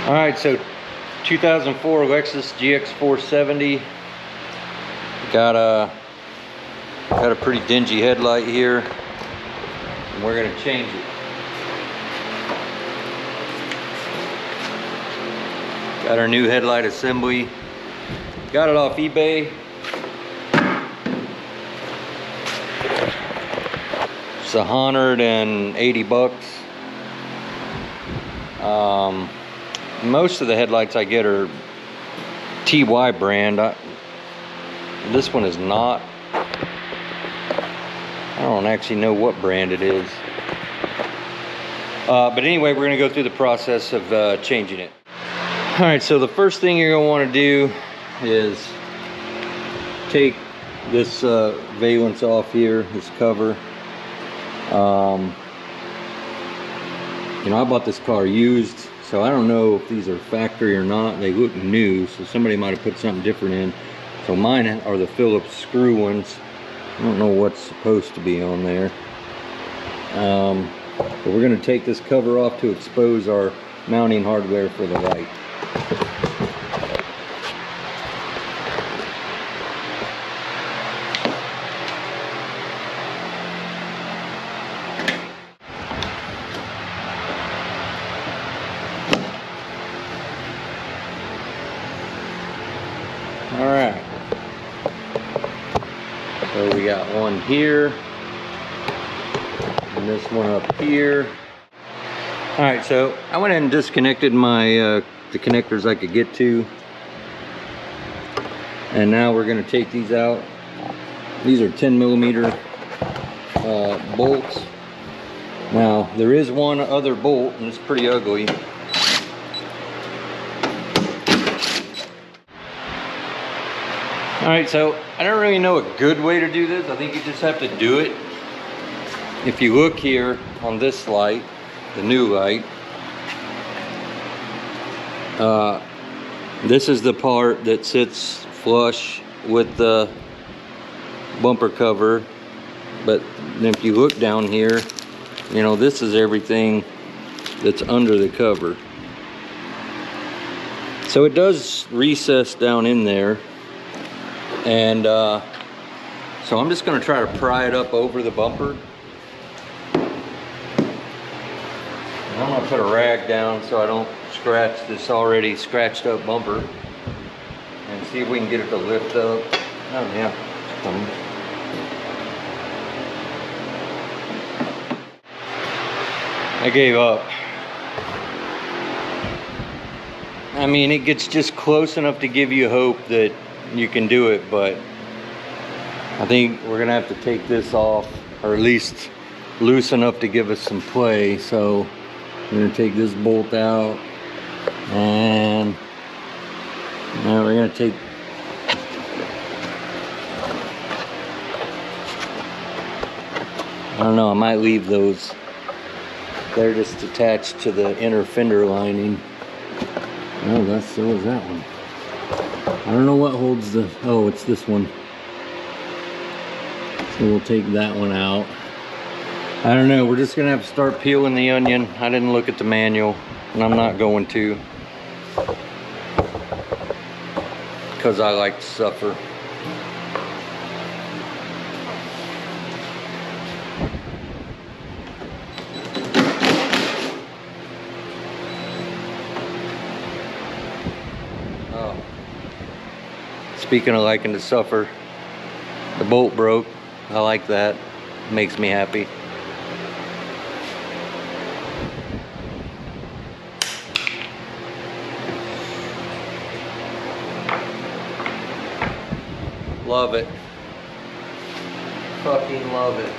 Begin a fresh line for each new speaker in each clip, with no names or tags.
All right, so 2004 Lexus GX470. Got a pretty dingy headlight here, and we're gonna change it. Got our new headlight assembly. Got it off eBay. It's $180. Most of the headlights I get are TY brand. This one is not. I don't actually know what brand it is. But anyway, we're gonna go through the process of changing it. All right, so the first thing you're gonna wanna do is take this valance off here, this cover. You know, I bought this car used, so I don't know if these are factory or not. They look new, so somebody might have put something different in. So mine are the Phillips screw ones. I don't know what's supposed to be on there. But we're going to take this cover off to expose our mounting hardware for the light. All right. So we got one here, and this one up here. All right, so I went ahead and disconnected my the connectors I could get to, and now we're going to take these out. These are 10mm bolts. Now there is one other bolt, and it's pretty ugly. All right, so I don't really know a good way to do this. I think you just have to do it. If you look here on this light, the new light, this is the part that sits flush with the bumper cover. But if you look down here, you know, this is everything that's under the cover. So it does recess down in there. And so I'm just going to try to pry it up over the bumper. I'm going to put a rag down so I don't scratch this already scratched up bumper, and see if we can get it to lift up. Oh yeah, I gave up. I mean, it gets just close enough to give you hope that you can do it, but I think we're gonna have to take this off, or at least loose enough to give us some play. So we're gonna take this bolt out, and now we're gonna take I don't know, I might leave those. They're just attached to the inner fender lining. Oh, so is that one. I don't know what holds the, oh, it's this one. So we'll take that one out. I don't know, we're just gonna have to start peeling the onion. I didn't look at the manual, and I'm not going to, because I like to suffer. Oh. Speaking of liking to suffer, the bolt broke. I like that. It makes me happy. Love it. Fucking love it.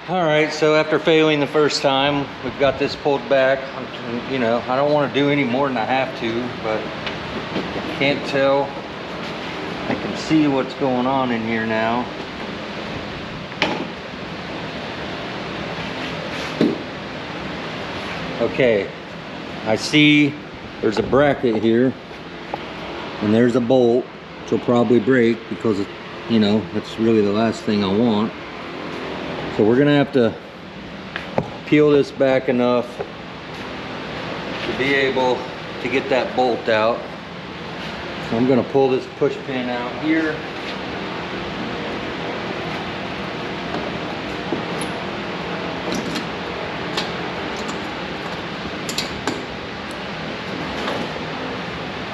All right, so after failing the first time, we've got this pulled back. You know, I don't want to do any more than I have to, but I can't tell. I can see what's going on in here now. Okay, I see there's a bracket here, and there's a bolt, which will probably break because, you know, that's really the last thing I want. So we're gonna have to peel this back enough to be able to get that bolt out. So I'm gonna pull this push pin out here.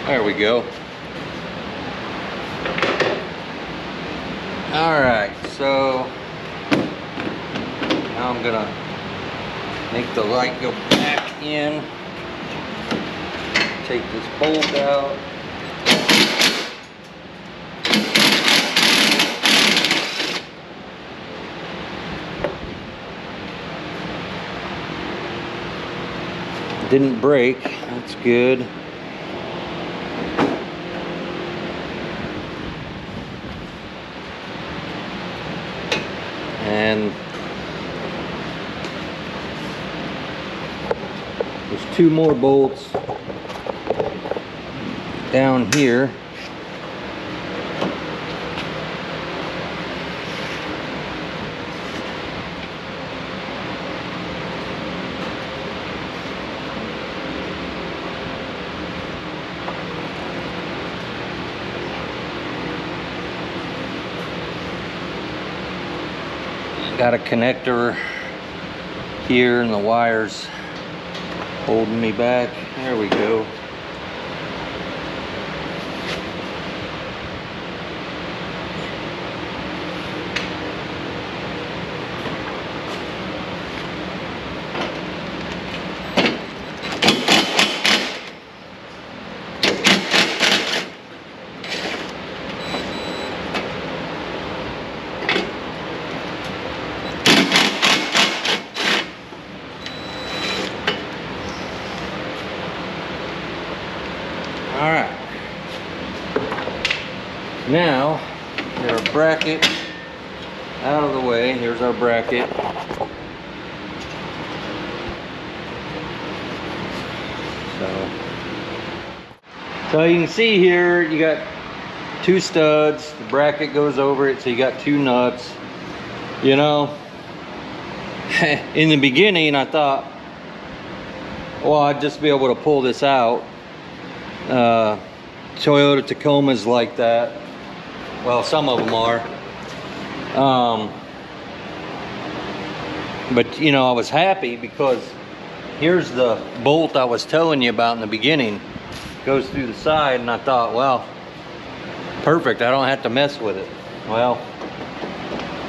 There we go. All right, so now I'm gonna make the light go back in. Take this bolt out. Didn't break, that's good. And there's two more bolts down here. Got a connector here and the wires holding me back. There we go. All right, now get our bracket out of the way. Here's our bracket. So you can see here, you got two studs, the bracket goes over it, so you got two nuts. You know, in the beginning I thought, well, I'd just be able to pull this out. Toyota Tacomas like that. Well, some of them are. But you know, I was happy because here's the bolt I was telling you about in the beginning. Goes through the side, and I thought, well, perfect, I don't have to mess with it. Well,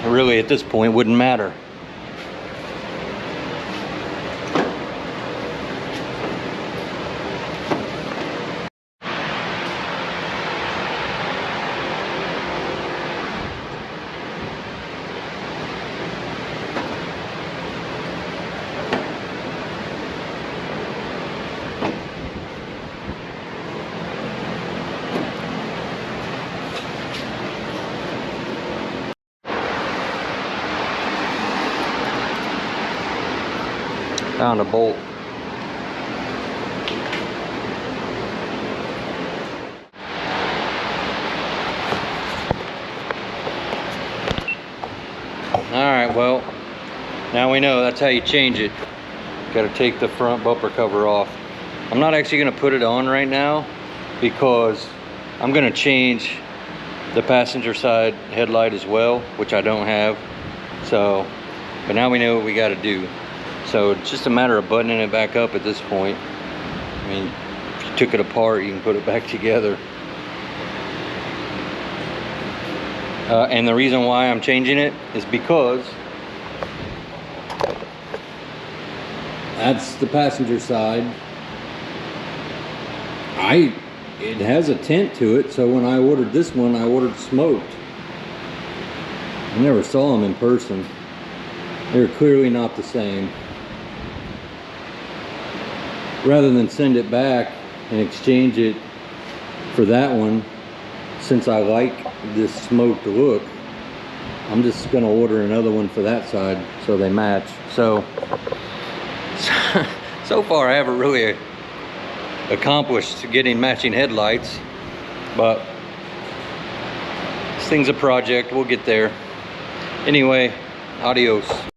really at this point wouldn't matter. Found a bolt. Alright, well, now we know that's how you change it. Got to take the front bumper cover off. I'm not actually going to put it on right now because I'm going to change the passenger side headlight as well, which I don't have. So, but now we know what we got to do. So it's just a matter of buttoning it back up at this point. I mean, if you took it apart, you can put it back together. And the reason why I'm changing it is because that's the passenger side. It has a tint to it, so when I ordered this one, I ordered smoked. I never saw them in person. They're clearly not the same. Rather than send it back and exchange it for that one, since I like this smoked look, I'm just gonna order another one for that side so they match. So far I haven't really accomplished getting matching headlights, but this thing's a project, we'll get there. Anyway, Adios.